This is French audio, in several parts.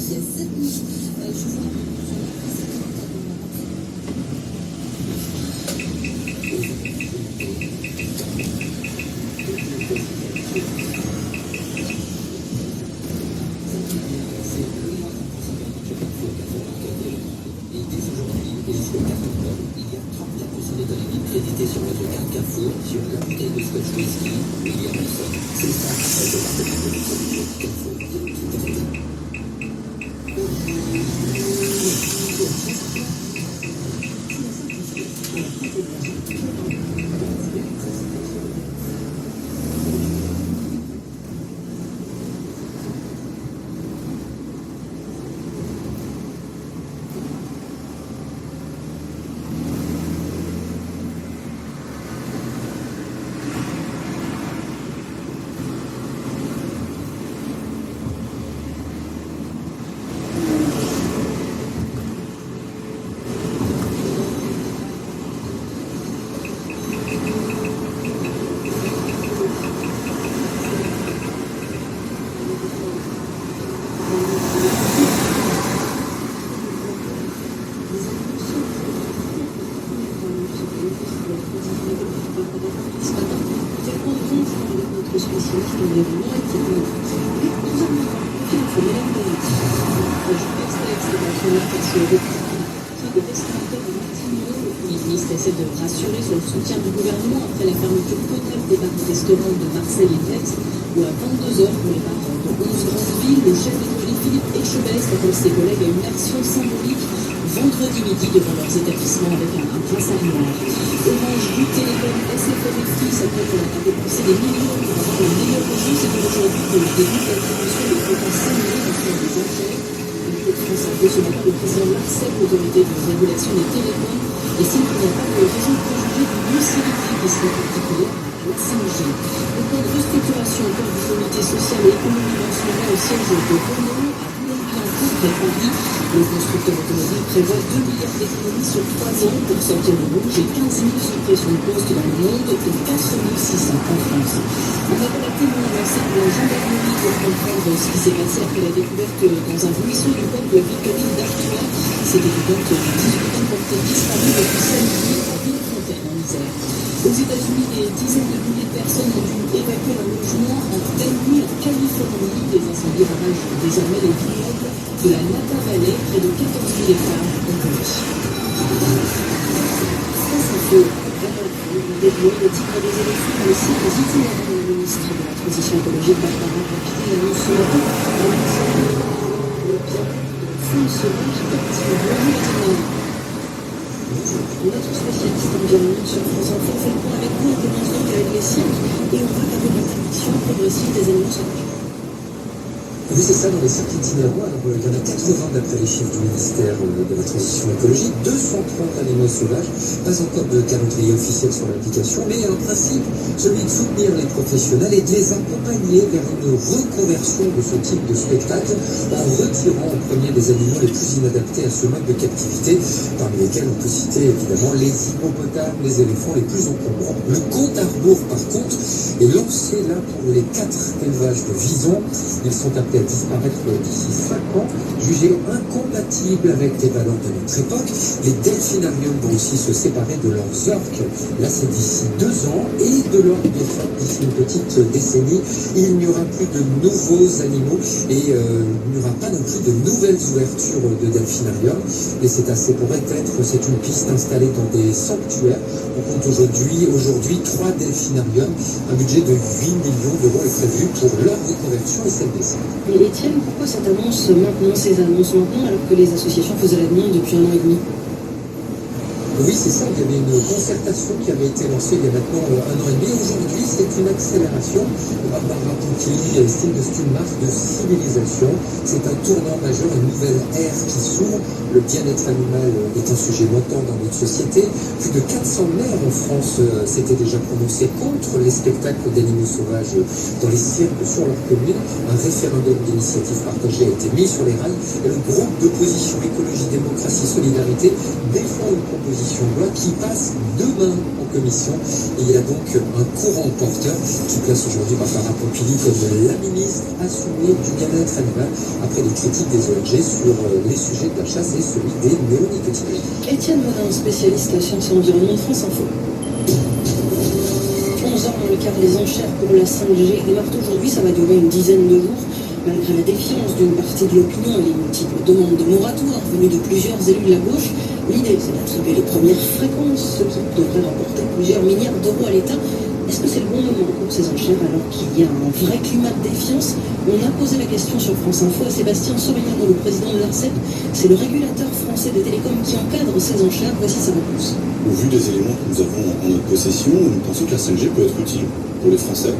il y a 7 nuits. Je vous rappelle crédité sur votre carte Carrefour, sur la bouteille de Scotch Whisky, il y a personne. C'est ça, le département de l'autorité Carrefour. spécialiste en développement et qui peut nous avons rencontré une femelle des restaurateurs de Matignon. Le ministre essaie de rassurer sur le soutien du gouvernement après la fermeture totale des bars et restaurants de Marseille et d'Aix, où à 22h pour les bars de 11 grandes villes, le chef d'école Philippe Etchebest appelle ses collègues à une action symbolique vendredi midi devant leurs établissements avec un brassard noir. Orange, Bouygues Télécom, SFR et Free s'apprêtent à dépenser des millions pour avoir un meilleur réseau. C'est aujourd'hui que le début de la promotion des quotas 5 millions dans des enchères. Une conférence a fait ce matin le président Marcel, l'autorité de régulation des télécoms, et s'il n'y a pas de raison de préjuger d'une lucidité qui serait particulière à la 5G. Le plan de restructuration en termes d'unité sociale et économique en ce moment au siège de Renault près Paris. Le constructeur automobile prévoit 2 milliards d'économies sur 3 ans pour sortir du rouge et 15 000 suppressions de postes dans le monde et 4 600 en France. On appelle à témoin lancé par la gendarmerie pour comprendre ce qui s'est passé après la découverte dans un ruisseau du port de Victorine d'Artois. Cette étudiante de 18 ans portée disparue depuis samedi à Villefontaine en Isère. Aux États-Unis, des dizaines de milliers de personnes ont dû évacuer leur logement en pleine nuit en Californie. Des incendies ravagent désormais les vignobles de la Napa Valley, près de 14 000 hectares en Colombie. Ça fait développer le titre des élections, mais aussi les itinérants de la ministre de la Transition écologique, Barbara Pompili, annonce ce matin le bien de fin de semaine qui partira. Notre spécialiste environnement sur France Info fait le point avec nous, on commence donc avec les cirques et on va parler de l'interdiction progressive des animaux sauvages. Oui, c'est ça, dans les cirques itinérants. Alors, il y en a 80 d'après les chiffres du ministère de la Transition écologique, 230 animaux sauvages, pas encore de calendrier officiel sur l'application, mais un principe, celui de soutenir les professionnels et de les accompagner vers une reconversion de ce type de spectacle en retirant en premier les animaux les plus inadaptés à ce mode de captivité, parmi lesquels on peut citer évidemment les hippopotames, les éléphants les plus encombrants. Le compte à rebours, par contre, est lancé là pour les 4 élevages de visons. Ils sont appelés à disparaître d'ici 5 ans, jugés incompatibles avec les valeurs de notre époque. Les delphinariums vont aussi se séparer de leurs orques. Là, c'est d'ici 2 ans, et de leurs dauphins d'ici une petite décennie. Il n'y aura plus de nouveaux animaux et il n'y aura pas non plus de nouvelles ouvertures de delphinariums. Les cétacés pourraient être, c'est une piste installée dans des sanctuaires. On compte aujourd'hui 3 delphinariums. Un budget de 8 millions d'euros est prévu pour leur reconversion et celle des cinq. Et Étienne, pourquoi ces annonces maintenant, alors que les associations faisaient la demande depuis 1 an et demi? Oui, c'est ça, il y avait une concertation qui avait été lancée il y a maintenant 1 an et demi. Aujourd'hui, c'est une accélération. Barbara Pompili estime que c'est une marque de civilisation. C'est un tournant majeur, une nouvelle ère qui s'ouvre. Le bien-être animal est un sujet montant dans notre société. Plus de 400 maires en France s'étaient déjà prononcés contre les spectacles d'animaux sauvages dans les cirques sur leur commune. Un référendum d'initiative partagée a été mis sur les rails et le groupe d'opposition Écologie, Démocratie, Solidarité défend une proposition proposition de loi qui passe demain en commission. Et il y a donc un courant porteur qui place aujourd'hui Barbara Pompili comme la ministre assumée du bien-être animal après les critiques des ONG sur les sujets de la chasse et celui des néonicotinoïdes. Étienne Monin, spécialiste de la science et l'environnement de France Info. 11 ans dans le quart des enchères pour la 5G démarrent aujourd'hui, ça va durer une dizaine de jours. Malgré la défiance d'une partie de l'opinion et les multiples demandes de moratoire venues de plusieurs élus de la gauche, l'idée c'est d'attribuer les premières fréquences, ce qui devrait rapporter plusieurs milliards d'euros à l'État. Est-ce que c'est le bon moment pour ces enchères alors qu'il y a un vrai climat de défiance? On a posé la question sur France Info à Sébastien Soriano, le président de l'ARCEP. C'est le régulateur français des télécoms qui encadre ces enchères. Voici sa réponse. Au vu des éléments que nous avons en notre possession, nous pensons que la 5G peut être utile pour les Français.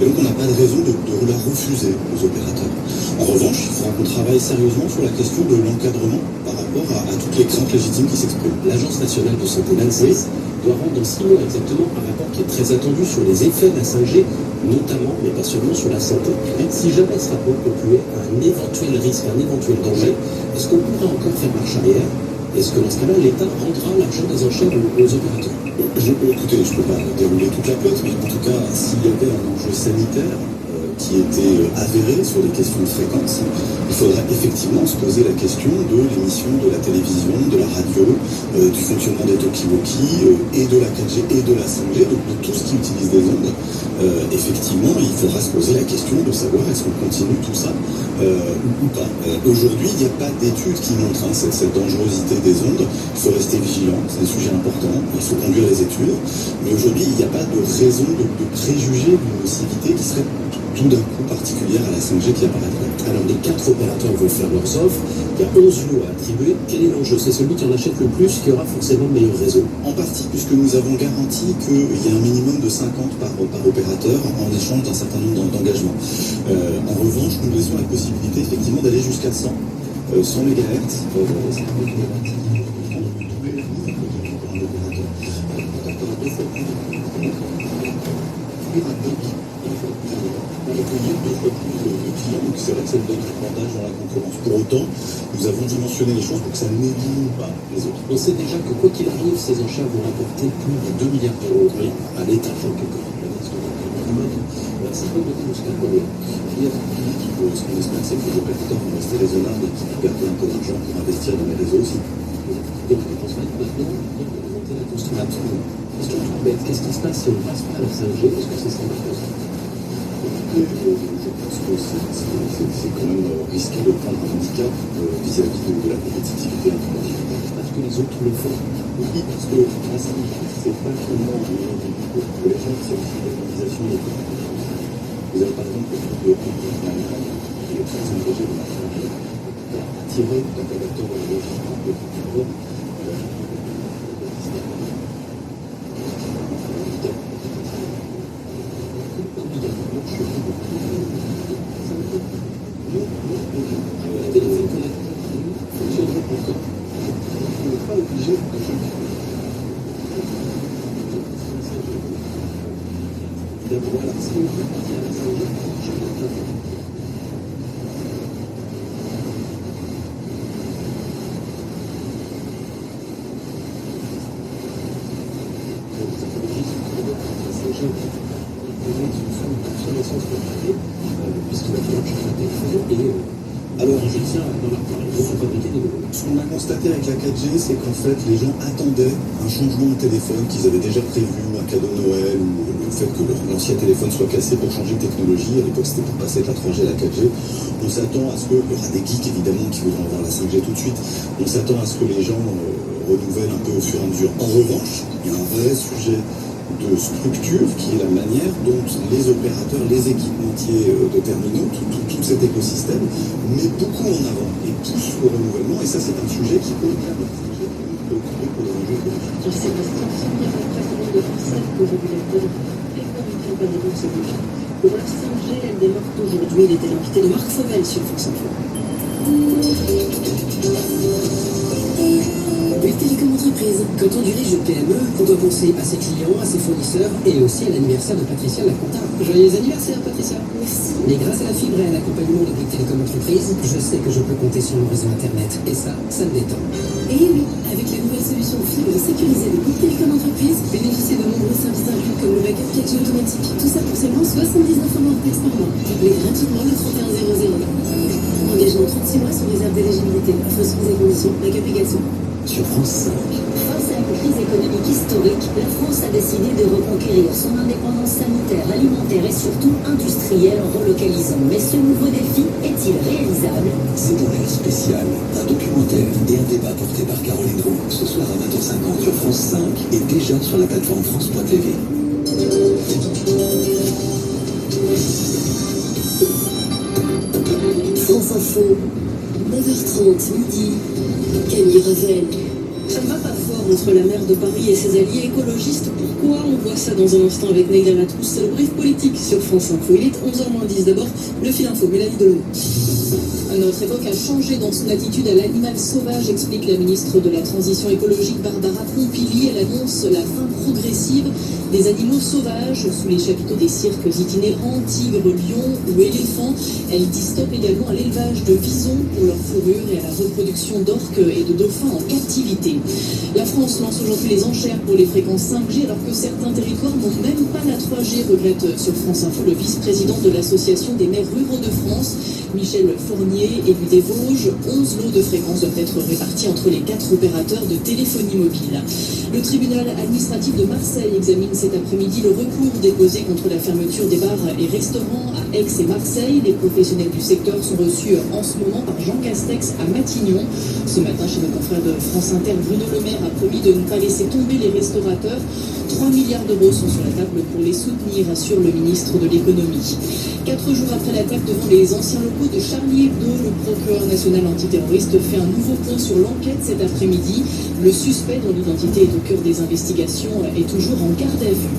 Et donc on n'a pas de raison de la refuser aux opérateurs. En revanche, il faudra qu'on travaille sérieusement sur la question de l'encadrement par rapport à toutes les craintes légitimes qui s'expriment. L'Agence nationale de santé, l'ANSES, doit rendre dans 6 mois exactement un rapport qui est très attendu sur les effets de la 5G, notamment, mais pas seulement, sur la santé. Si jamais ce rapport concluait à un éventuel risque, un éventuel danger, est-ce qu'on pourrait encore faire marche arrière? Est-ce que dans ce cas-là, l'État rendra l'argent des enchères aux opérateurs? Écoutez, je ne peux pas dérouler toute la pelote, mais en tout cas, s'il y avait un enjeu sanitaire qui était avéré sur les questions de fréquence, il faudra effectivement se poser la question de l'émission de la télévision, de la radio, du fonctionnement des talkie-walkie, et de la 4G et de la 5G, donc de tout ce qui utilise des ondes. Effectivement, il faudra se poser la question de savoir est-ce qu'on continue tout ça ou pas. Aujourd'hui, il n'y a pas d'études qui montrent cette dangerosité des ondes. Il faut rester vigilant, c'est un sujet important, il faut conduire les études. Mais aujourd'hui, il n'y a pas de raison de préjuger d'une nocivité qui serait tout d'un coup particulière à la 5G qui apparaîtrait. Alors les 4 opérateurs vont faire leurs offres, il y a 11 lots à attribuer. Quel est l'enjeu? C'est celui qui en achète le plus qui aura forcément le meilleur réseau. En partie, puisque nous avons garanti qu'il y a un minimum de 50 par opérateur en échange d'un certain nombre d'engagements. En revanche, nous laissons la possibilité effectivement d'aller jusqu'à 100 MHz. C'est vrai que c'est notre avantage dans la concurrence. Pour autant, nous avons dimensionné les choses pour que ça n'élimine pas les autres. On sait déjà que quoi qu'il arrive, ces enchères vont rapporter plus de 2 milliards d'euros à l'État, en quelque sorte. Ça peut être jusqu'à combien? Ce qu'on espère, c'est que les opérateurs vont rester raisonnables et qu'ils vont garder un peu d'argent pour investir dans les réseaux aussi. Donc, je pense maintenant, présenter la construction. Question toute bête, qu'est-ce qui se passe si on ne passe pas à la 5G? Est-ce que c'est ça la cause? Je pense que c'est quand même risqué de prendre un handicap vis-à-vis de la compétitivité internationale. Parce que les autres le font. Oui, parce que la 5G, c'est pas seulement pour les gens, c'est aussi l'organisation des communautés. Vous avez par exemple le groupe de Hong Kong qui est très engagé dans la 5G, qui a attiré d'opérateurs de la logistique de culture. Le téléphone connecté fonctionnerait encore. On n'est pas obligé de changer. D'abord, alors, si on veut passer à la 5G, je vais le faire. Alors, je tiens à parler de fabriquer des nouveaux. Ce qu'on a constaté avec la 4G, c'est qu'en fait, les gens attendaient un changement de téléphone qu'ils avaient déjà prévu, un cadeau de Noël, ou le fait que l'ancien téléphone soit cassé pour changer de technologie. À l'époque, c'était pour passer de la 3G à la 4G. On s'attend à ce qu'il y aura des geeks, évidemment, qui voudront avoir la 5G tout de suite. On s'attend à ce que les gens renouvellent un peu au fur et à mesure. En revanche, il y a un vrai sujet de structure qui est la manière dont les opérateurs, les équipementiers de terminaux, tout cet écosystème met beaucoup en avant et pousse au renouvellement. Et ça, c'est un sujet qui peut être préoccupé pour les enjeux écologiques. Sébastien Soriano, président de l'ARCEP, le régulateur républicain indépendant de ce projet. Pour la 5G, elle démarre aujourd'hui. Il était l'invité de Marc Fauvel sur France Info. Les télécommunications entreprise. Quand on dirige une PME, on doit penser à ses clients, à ses fournisseurs et aussi à l'anniversaire de Patricia la comptable. Joyeux anniversaire Patricia. Merci. Mais grâce à la fibre et à l'accompagnement de Bouygues Télécom Entreprise, je sais que je peux compter sur mon réseau internet. Et ça me détend. Et oui, avec la nouvelle solution fibre sécurisée de Bouygues Télécom Entreprise, bénéficiez de nombreux services inclus comme le backup 4G automatique. Tout ça pour seulement 79 € hors taxe par mois. Appelez gratuitement le 3100. Engagement 36 mois sous réserve d'éligibilité. Offre sous les conditions. Backup également. Sur France 5. Face à une crise économique historique, la France a décidé de reconquérir son indépendance sanitaire, alimentaire et surtout industrielle en relocalisant. Mais ce nouveau défi est-il réalisable? C'est Montréal spécial, un documentaire et un débat porté par Caroline Roux ce soir à 20h50 sur France 5 et déjà sur la plateforme France.tv. France Info, 9h30 midi, Camille Revel. Ça ne va pas fort entre la maire de Paris et ses alliés écologistes. Pourquoi? On voit ça dans un instant avec Neila Latrousse. C'est le brief politique sur France Info. Il est 11h10. D'abord, le fil info. Mélanie Delon. Notre époque a changé dans son attitude à l'animal sauvage, explique la ministre de la Transition écologique Barbara Pompili. Elle annonce la fin progressive des animaux sauvages sous les chapiteaux des cirques itinérants, tigres, lions ou éléphants. Elle dit stop également à l'élevage de visons pour leur fourrure et à la reproduction d'orques et de dauphins en captivité. La France lance aujourd'hui les enchères pour les fréquences 5G alors que certains territoires n'ont même pas la 3G, regrette sur France Info le vice-président de l'Association des maires ruraux de France, Michel Fournier, élu des Vosges. 11 lots de fréquences doivent être répartis entre les 4 opérateurs de téléphonie mobile. Le tribunal administratif de Marseille examine cet après-midi le recours déposé contre la fermeture des bars et restaurants à Aix et Marseille. Les professionnels du secteur sont reçus en ce moment par Jean Castex à Matignon. Ce matin, chez nos confrères de France Inter, Bruno Le Maire a promis de ne pas laisser tomber les restaurateurs. 3 milliards d'euros sont sur la table pour les soutenir, assure le ministre de l'économie. 4 jours après l'attaque devant les anciens locaux de Charlie Hebdo, le procureur national antiterroriste fait un nouveau point sur l'enquête cet après-midi. Le suspect, dont l'identité est au cœur des investigations, est toujours en garde à vue.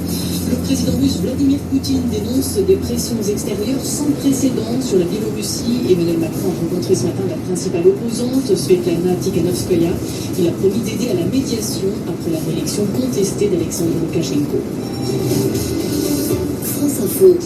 Le président russe Vladimir Poutine dénonce des pressions extérieures sans précédent sur la Biélorussie. Emmanuel Macron a rencontré ce matin la principale opposante, Svetlana Tikhanovskaya. Il a promis d'aider à la médiation après la réélection contestée d'Alexandre Loukachenko. France Info.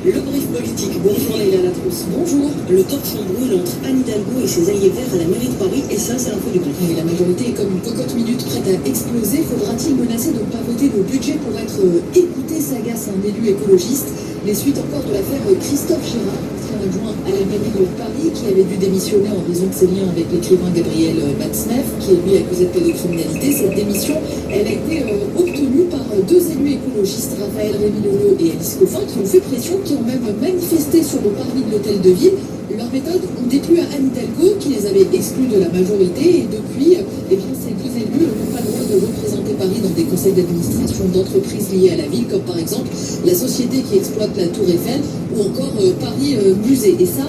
Le brief politique. Bonjour Neila Latrousse. Bonjour. Le torchon brûle entre Anne Hidalgo et ses alliés verts à la mairie de Paris. Et ça, c'est l'info du brief. Et la majorité est comme une cocotte minute prête à exploser. Faudra-t-il menacer de ne pas voter le budget pour être écouté? S'agace un élu écologiste. Les suites encore de l'affaire Christophe Girard, ancien adjoint à la mairie de Paris, qui avait dû démissionner en raison de ses liens avec l'écrivain Gabriel Matzneff, qui est lui accusé de pédocriminalité. Cette démission, elle a été obtenue par 2 élus écologistes, Raphaël Rémy-Leleu et Alice Coffin, qui ont fait pression, qui ont même manifesté sur le parvis de l'hôtel de ville. Leurs méthodes ont déplu à Anne Hidalgo, qui les avait exclus de la majorité, et depuis, ces 2 élus n'ont pas le droit de représenter Paris dans des conseils d'administration d'entreprises liées à la ville, comme par exemple la société qui exploite la Tour Eiffel, ou encore Paris Musée. Et ça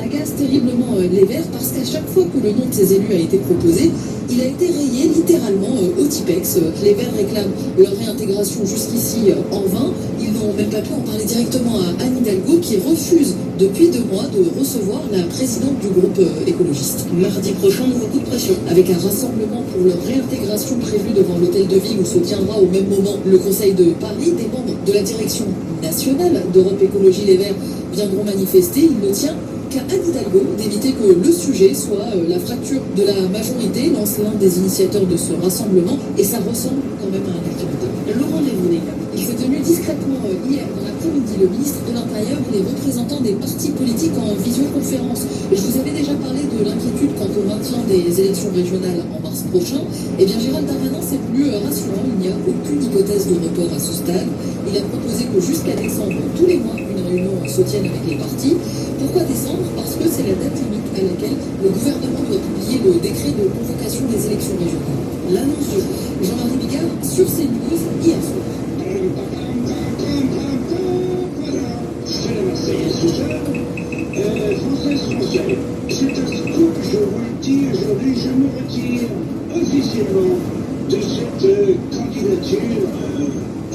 agace terriblement les Verts, parce qu'à chaque fois que le nom de ces élus a été proposé, il a été rayé littéralement au Tipex. Les Verts réclament leur réintégration jusqu'ici en vain. Ils n'ont même pas pu en parler directement à Anne Hidalgo, qui refuse depuis 2 mois de recevoir la présidente du groupe écologiste. Mardi prochain, nouveau coup de pression. Avec un rassemblement pour leur réintégration prévu devant l'hôtel de ville où se tiendra au même moment le Conseil de Paris, des membres de la direction nationale d'Europe Écologie Les Verts viendront manifester. Il ne tient qu'à Anne Hidalgo d'éviter que le sujet soit la fracture de la majorité, lance l'un des initiateurs de ce rassemblement, et ça ressemble quand même à un ultimatum. Le rendez-vous, Neila. Il s'est tenu discrètement hier dans l'après-midi. Le ministre de l'Intérieur et les représentants des partis politiques en visioconférence. Et je vous avais déjà parlé de l'inquiétude quant au maintien des élections régionales en mars prochain. Eh bien, Gérald Darmanin, c'est plus rassurant. Il n'y a aucune hypothèse de report à ce stade. Il a proposé que jusqu'à décembre, tous les mois, une réunion se tienne avec les partis. Pourquoi décembre? Parce que c'est la date limite à laquelle le gouvernement doit publier le décret de convocation des élections régionales. L'annonce du jour. Jean-Marie Bigard sur CNews hier soir. C'est la Marseillaise ce soir. Française. C'est un scoop, je vous le dis aujourd'hui, je me retire officiellement de cette candidature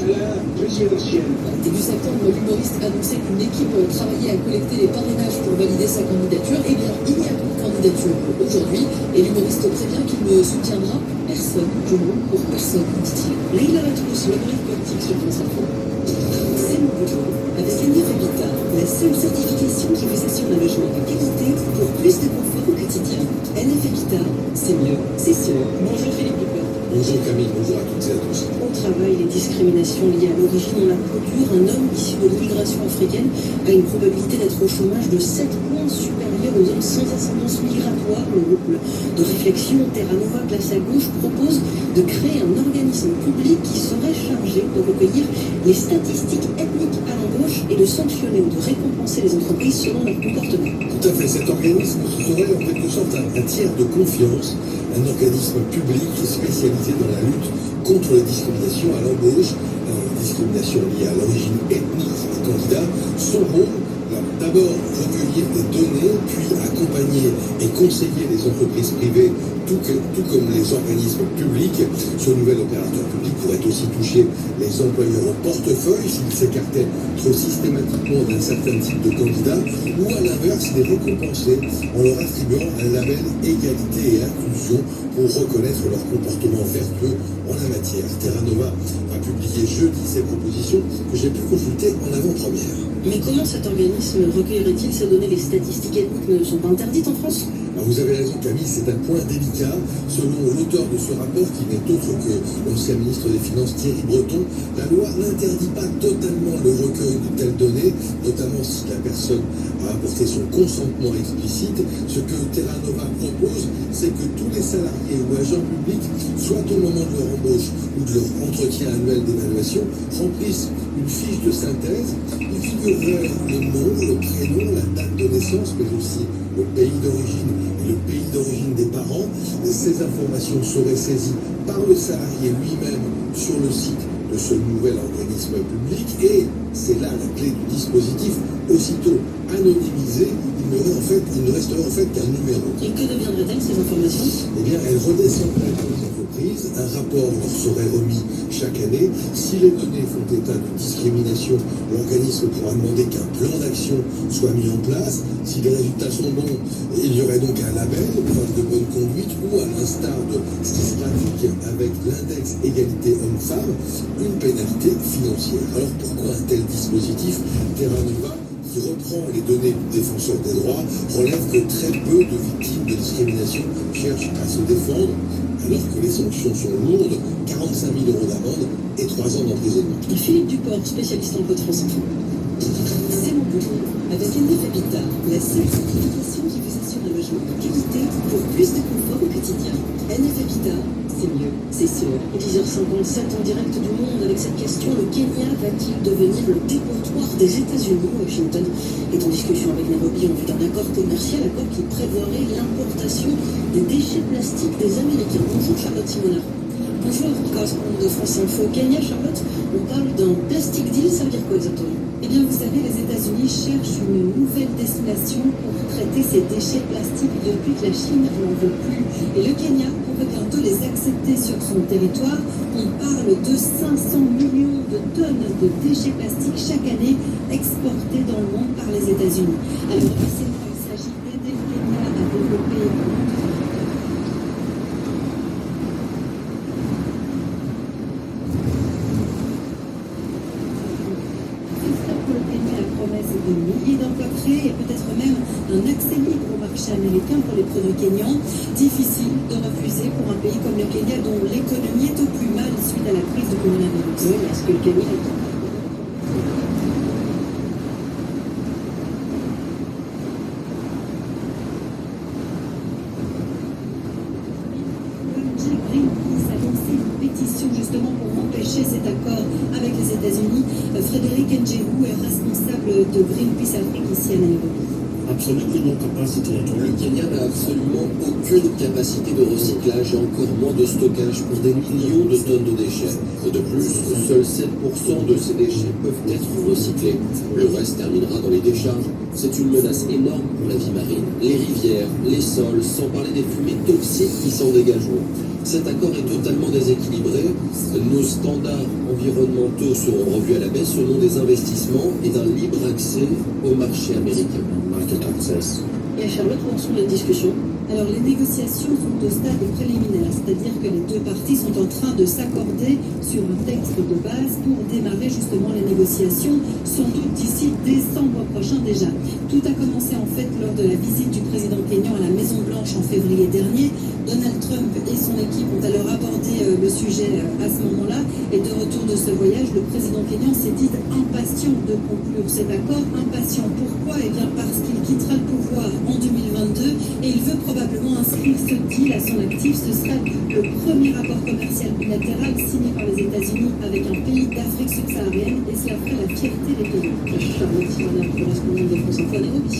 à la présidentielle. Début septembre, l'humoriste annonçait qu'une équipe travaillait à collecter les parrainages pour valider sa candidature. Eh bien, il n'y a plus de candidature aujourd'hui et l'humoriste prévient qu'il ne soutiendra personne, je roule pour personne, dit-il. Leïla Ratous, le brief politique sur France Info. C'est mon boulot. Avec Agnès Habitat, la seule certification qui vous assure un logement de qualité pour plus de confort au quotidien. NF Habitat, c'est mieux, c'est sûr. Bonjour Philippe Dupeur. Bonjour Camille, bonjour à toutes et à tous. Au travail, les discriminations liées à l'origine ont la peau dure. Un homme issu de l'immigration africaine a une probabilité d'être au chômage de 7 points supérieurs aux hommes sans ascendance migratoire. Le groupe de réflexion Terra Nova, classe à gauche, propose de créer un organisme public qui serait chargé de recueillir les statistiques ethniques à l'embauche et de sanctionner ou de récompenser les entreprises selon leur comportement. Tout à fait, cet organisme serait en quelque sorte un tiers de confiance, un organisme public spécialisé dans la lutte contre les discriminations à l'embauche, les discriminations liées à l'origine ethnique des candidats. Son rôle, d'abord recueillir des données, puis accompagner et conseiller les entreprises privées, tout comme les organismes publics. Ce nouvel opérateur public pourrait aussi toucher les employeurs au portefeuille s'ils s'écartaient trop systématiquement d'un certain type de candidat, ou à l'inverse les récompenser en leur attribuant un label égalité et inclusion pour reconnaître leur comportement vertueux en la matière. Terra Nova a publié jeudi ses propositions que j'ai pu consulter en avant-première. Mais comment cet organisme recueillerait-il ces données? Les statistiques ethniques ne sont pas interdites en France? Vous avez raison Camille, c'est un point délicat. Selon l'auteur de ce rapport, qui n'est autre que l'ancien ministre des Finances Thierry Breton, la loi n'interdit pas totalement le recueil de telles données, notamment si la personne a apporté son consentement explicite. Ce que Terra Nova propose, c'est que tous les salariés ou agents publics, soit au moment de leur embauche ou de leur entretien annuel d'évaluation, remplissent une fiche de synthèse. Il figurerait le nom, le prénom, la date de naissance, mais aussi le pays d'origine et le pays d'origine des parents. Ces informations seraient saisies par le salarié lui-même sur le site de ce nouvel organisme public et c'est là la clé du dispositif. Aussitôt anonymisé, il ne resterait en fait qu'un numéro. Et que deviendraient-elles ces informations? Eh bien, elles redescendraient aux entreprises. Un rapport leur serait remis chaque année. Si les données font état de discrimination, l'organisme pourra demander qu'un plan d'action soit mis en place. Si les résultats sont bons, il y aurait donc un label, preuve de bonne conduite, ou à l'instar de ce qui se pratique avec l'index égalité homme-femme, une pénalité financière. Alors pourquoi un tel dispositif? Terra Nova, qui reprend les données du défenseur des droits, relève que très peu de victimes de discrimination cherchent à se défendre, alors que les sanctions sont lourdes, 45 000 € d'amende et 3 ans d'emprisonnement. Philippe Duport, spécialiste en code France Info. C'est mon boulot. Avec NF Habitat, la seule certification qui vous assure un logement de qualité pour plus de confort au quotidien. NF Habitat, c'est mieux, c'est sûr. 10h57 en direct du monde avec cette question: le Kenya va-t-il devenir le dépotoir des États-Unis? Washington est en discussion avec Nairobi en vue d'un accord commercial, accord qui prévoirait l'importation des déchets plastiques des Américains. Bonjour Charlotte Simonard. Bonjour, correspondante de France Info. Kenya, Charlotte, on parle d'un plastic deal, ça veut dire quoi exactement? Eh bien, vous savez, les États-Unis cherchent une nouvelle destination pour traiter ces déchets plastiques depuis que la Chine n'en veut plus. Et le Kenya pourrait bientôt les accepter sur son territoire. On parle de 500 millions de tonnes de déchets plastiques chaque année exportés dans le monde par les États-Unis. Alors, il s'agit d'aider le Kenya à développer de milliers d'emplois créés et peut-être même un accès libre au marché américain pour les produits kenyans. Difficile de refuser pour un pays comme le Kenya dont l'économie est au plus mal suite à la crise du coronavirus. Oui, est-ce que le Kenya est Greenpeace a lancé une pétition justement pour empêcher cet accord avec les États-Unis. Frédéric Njehou est responsable de Greenpeace Afrique ici à Nairobi. Le Kenya n'a absolument aucune capacité de recyclage et encore moins de stockage pour des millions de tonnes de déchets. De plus, seuls 7% de ces déchets peuvent être recyclés. Le reste terminera dans les décharges. C'est une menace énorme pour la vie marine, les rivières, les sols, sans parler des fumées toxiques qui s'en dégageront. Cet accord est totalement déséquilibré. Nos standards environnementaux seront revus à la baisse au nom des investissements et d'un libre accès au marché américain. Market access. Et Charlotte, où en sont les discussions? Alors les négociations sont au stade préliminaire, c'est-à-dire que les deux parties sont en train de s'accorder sur un texte de base pour démarrer justement les négociations, sans doute d'ici décembre prochain déjà. Tout a commencé en fait lors de la visite du président kényan à la Maison-Blanche en février dernier. Donald Trump et son équipe ont alors abordé le sujet à ce moment-là. Et de retour de ce voyage, le président kényan s'est dit impatient de conclure cet accord. Impatient pourquoi? Eh bien parce qu'il quittera le pouvoir en 2022 et il veut probablement inscrire ce deal à son actif. Ce sera le premier accord commercial bilatéral signé par les États-Unis avec un pays d'Afrique subsaharienne et cela ferait la fierté des pays. Charlotte, madame correspondante de France Info à Nairobi.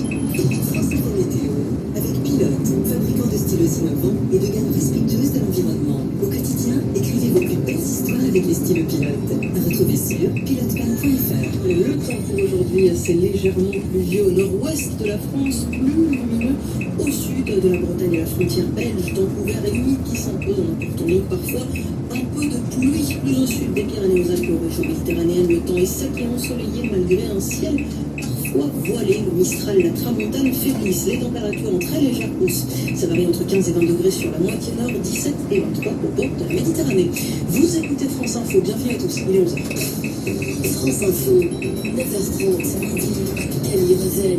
France Info Météo, avec Pilote, fabricant de stylos innovants et de gammes respectueuses de l'environnement. Au quotidien, écrivez vos plus belles histoires avec les stylos Pilote. À retrouver sur pilotepan.fr. Le temps pour aujourd'hui, c'est légèrement pluvieux au nord-ouest de la France, plus lumineux au sud de la Bretagne et la frontière belge, temps couvert et humide qui s'impose en apportant donc parfois un peu de pluie. Plus au sud des Pyrénées aux Alpes et aux régions méditerranéennes, le temps est sec et ensoleillé malgré un ciel parfois voilé. Le Mistral et la Tramontane faiblissent, les températures en très légère hausse. Ça varie entre 15 et 20 degrés sur la moitié nord, 17 et 23 au bord de la Méditerranée. Vous écoutez France Info, bienvenue à tous, il est 11h. France Info, 9h30, midi, Camille Rosel.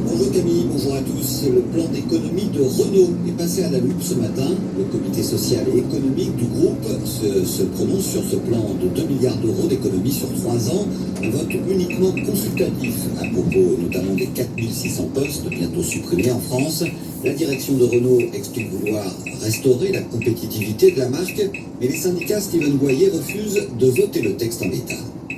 Bonjour Camille, bonjour à tous. Le plan d'économie de Renault est passé à la loupe ce matin. Le comité social et économique du groupe se prononce sur ce plan de 2 milliards d'euros d'économie sur 3 ans. Un vote uniquement consultatif à propos notamment des 4600 postes bientôt supprimés en France. La direction de Renault explique vouloir restaurer la compétitivité de la marque, mais les syndicats Stephen Boyer refusent de voter le texte en l'état.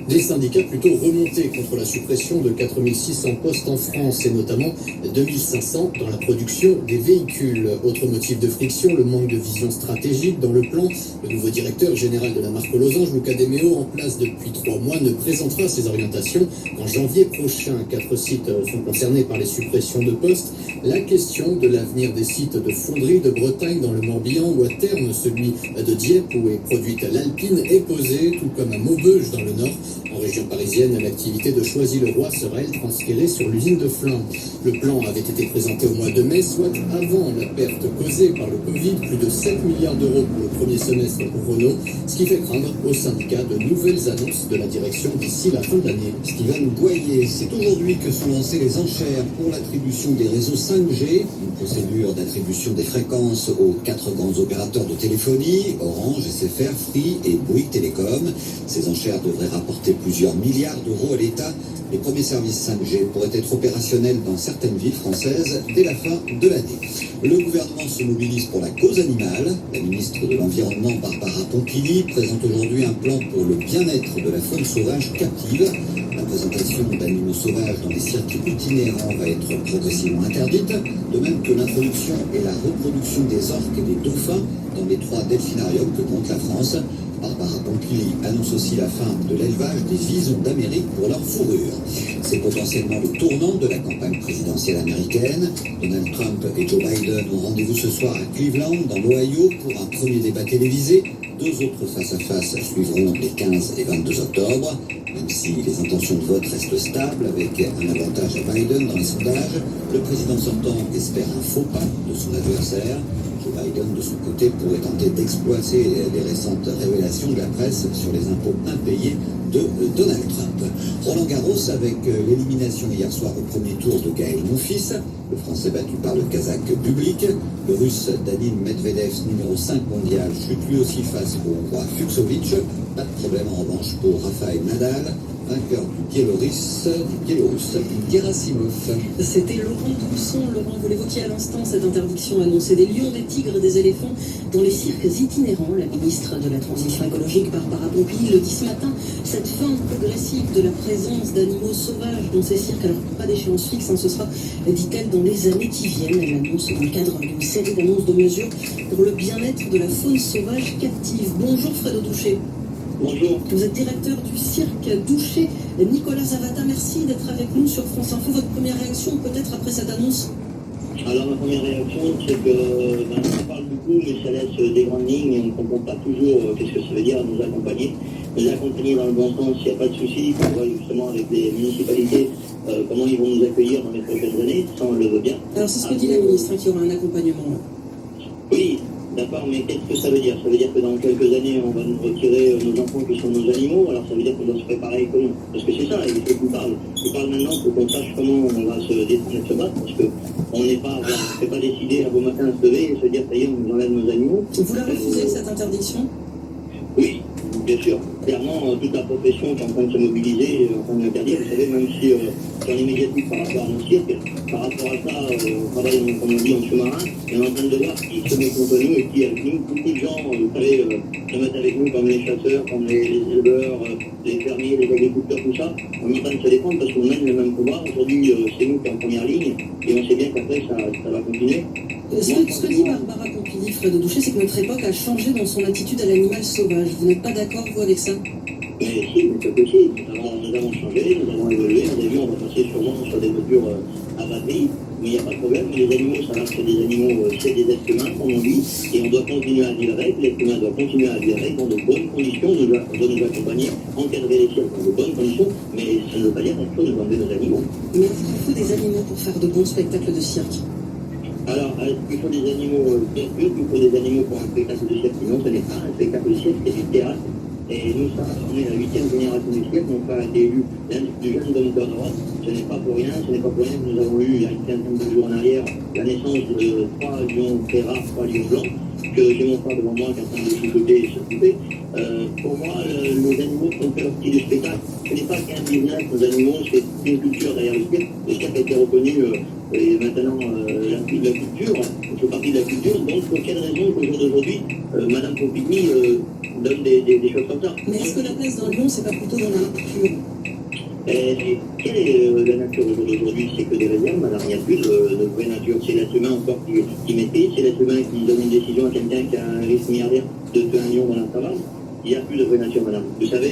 Des syndicats plutôt remontés contre la suppression de 4600 postes en France et notamment 2500 dans la production des véhicules. Autre motif de friction, le manque de vision stratégique dans le plan. Le nouveau directeur général de la marque aux losanges, Luca De Meo, en place depuis 3 mois, ne présentera ses orientations qu'en janvier prochain. 4 sites sont concernés par les suppressions de postes. La question de l'avenir des sites de fonderie de Bretagne dans le Morbihan ou à terme celui de Dieppe où est produite l'Alpine est posée, tout comme à Maubeuge dans le Nord. En région parisienne, l'activité de Choisy-le-Roi sera elle transférée sur l'usine de Flins. Le plan avait été présenté au mois de mai, soit avant la perte causée par le Covid, plus de 7 milliards d'euros pour le premier semestre pour Renault, ce qui fait craindre aux syndicats de nouvelles annonces de la direction d'ici la fin de l'année. Stephen Boyer, c'est aujourd'hui que sont lancées les enchères pour l'attribution des réseaux 5G, une procédure d'attribution des fréquences aux 4 grands opérateurs de téléphonie, Orange, SFR, Free et Bouygues Télécom. Ces enchères devraient rapporter plusieurs milliards d'euros à l'État. Les premiers services 5G pourraient être opérationnels dans certaines villes françaises dès la fin de l'année. Le gouvernement se mobilise pour la cause animale. La ministre de l'Environnement, Barbara Pompili, présente aujourd'hui un plan pour le bien-être de la faune sauvage captive. La présentation d'animaux sauvages dans les circuits itinérants va être progressivement interdite, de même que l'introduction et la reproduction des orques et des dauphins dans les 3 delphinariums que compte la France. Barbara Pompili annonce aussi la fin de l'élevage des visons d'Amérique pour leur fourrure. C'est potentiellement le tournant de la campagne présidentielle américaine. Donald Trump et Joe Biden ont rendez-vous ce soir à Cleveland, dans l'Ohio, pour un premier débat télévisé. 2 autres face-à-face suivront les 15 et 22 octobre. Même si les intentions de vote restent stables, avec un avantage à Biden dans les sondages, le président sortant espère un faux pas de son adversaire. Joe Biden, de son côté, pourrait tenter d'exploiter les récentes révélations de la presse sur les impôts impayés de Donald Trump. Roland Garros avec l'élimination hier soir au premier tour de Gaël Monfils, le Français battu par le Kazakh Bublik. Le Russe Danil Medvedev, numéro 5 mondial, chute lui aussi face au Hongrois Fucsovic. Pas de problème en revanche pour Rafael Nadal, vainqueur du Biélorusse Gerasimov. C'était Laurent Dousson. Laurent, vous l'évoquiez à l'instant, cette interdiction annoncée des lions, des tigres et des éléphants dans les cirques itinérants. La ministre de la Transition écologique, Barbara Pompili, le dit ce matin. Cette fin progressive de la présence d'animaux sauvages dans ces cirques, alors pas d'échéance fixe, ce sera, dit-elle, dans les années qui viennent. Elle annonce dans le cadre d'une série d'annonces de mesures pour le bien-être de la faune sauvage captive. Bonjour Fredo Douché. Bonjour. Vous êtes directeur du cirque Douché. Nicolas Zavata, merci d'être avec nous sur France Info. Votre première réaction peut-être après cette annonce? Alors ma première réaction, c'est que on parle beaucoup, mais ça laisse des grandes lignes et on ne comprend pas toujours qu'est-ce que ça veut dire nous accompagner. Nous accompagner dans le bon sens, il n'y a pas de souci. On voit justement avec les municipalités comment ils vont nous accueillir dans les prochaines années, ça on le veut bien. Alors c'est ce que dit la ministre, qu'il y aura un accompagnement. Oui, d'accord, mais qu'est-ce que ça veut dire? Ça veut dire que dans quelques années, on va nous retirer nos enfants qui sont nos animaux, alors ça veut dire qu'on doit se préparer comment? Parce que c'est ça, il faut qu'on parle. Il parle maintenant pour qu'on sache comment on va se défendre et se battre, parce qu'on n'est pas, on ne fait pas décider un beau matin à se lever et se dire, ça y est, on nous enlève nos animaux. Vous la refusez, cette interdiction? Oui, bien sûr. Clairement, toute la profession qui est en train de se mobiliser, en train d'interdire, vous savez, même si on est négatif par rapport à nos cirques, par rapport à ça, on travaille, comme on dit, en sous-marin, et on est en train de voir qui se met contre nous et qui est avec nous. Beaucoup de gens, vous savez, se mettent avec nous comme les chasseurs, comme les éleveurs, les fermiers, les agriculteurs, tout ça. On est en train de se défendre parce qu'on mène le même combat. Aujourd'hui, c'est nous qui sommes en première ligne, et on sait bien qu'après, ça va continuer. Ce que dit Barbara Pompili, Fred Douché, c'est que notre époque a changé dans son attitude à l'animal sauvage. Vous n'êtes pas d'accord, vous, avec ça? Mais si, mais c'est possible. Nous avons changé, nous avons évolué. Au début, on va passer sûrement sur des mesures à batterie, mais il n'y a pas de problème. Les animaux, ça reste des animaux, c'est des êtres humains, comme on dit, et on doit continuer à vivre avec. L'être humain doit continuer à vivre avec dans de bonnes conditions. On doit nous accompagner, encadrer les cirques dans de bonnes conditions, mais ça ne veut pas dire qu'il faut nous enlever nos animaux. Mais est-ce qu'il faut des animaux pour faire de bons spectacles de cirque? Alors, il faut des animaux, bien sûr, il faut des animaux pour un spectacle de cirque, sinon ce n'est pas un spectacle de cirque, c'est du théâtre. Et nous, ça, on est la 8e génération du cirque, mon frère a été élu l'un des plus jeunes dompteurs d'Europe. Ce n'est pas pour rien, ce n'est pas pour rien que nous avons eu, il y a une quinzaine de jours en arrière, la naissance de 3 lions très rares, 3 lions blancs, que j'ai mon frère devant moi qui est en train de s'occuper et s'occuper. Pour moi, nos animaux font partie du spectacle. Ce n'est pas qu'un business, nos animaux, c'est une culture derrière le cirque. Le cirque a été reconnu et maintenant la culture, on fait partie de la culture. Donc, pour quelle raison qu'au jour d'aujourd'hui, Madame Pompili donne des choses comme ça? Mais est-ce que la place d'un lion, c'est pas plutôt dans la nature? Quelle est la nature au jour d'aujourd'hui? C'est que des réserves, madame. Il n'y a plus de vraie nature. C'est l'être humain encore qui maîtrise, c'est l'être humain qui donne une décision à quelqu'un qui a un risque milliardaire de tuer un lion dans la savane. Il n'y a plus de vraie nature, madame. Vous savez,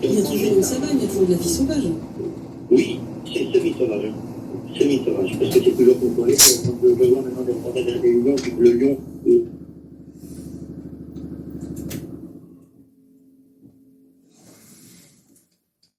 il y a toujours une savane, il y a toujours de la vie sauvage. Oui, c'est semi-sauvage. Semi-sauvage, parce que c'est toujours contrôlé. Quand je vois maintenant des reportages à la télévision, le lion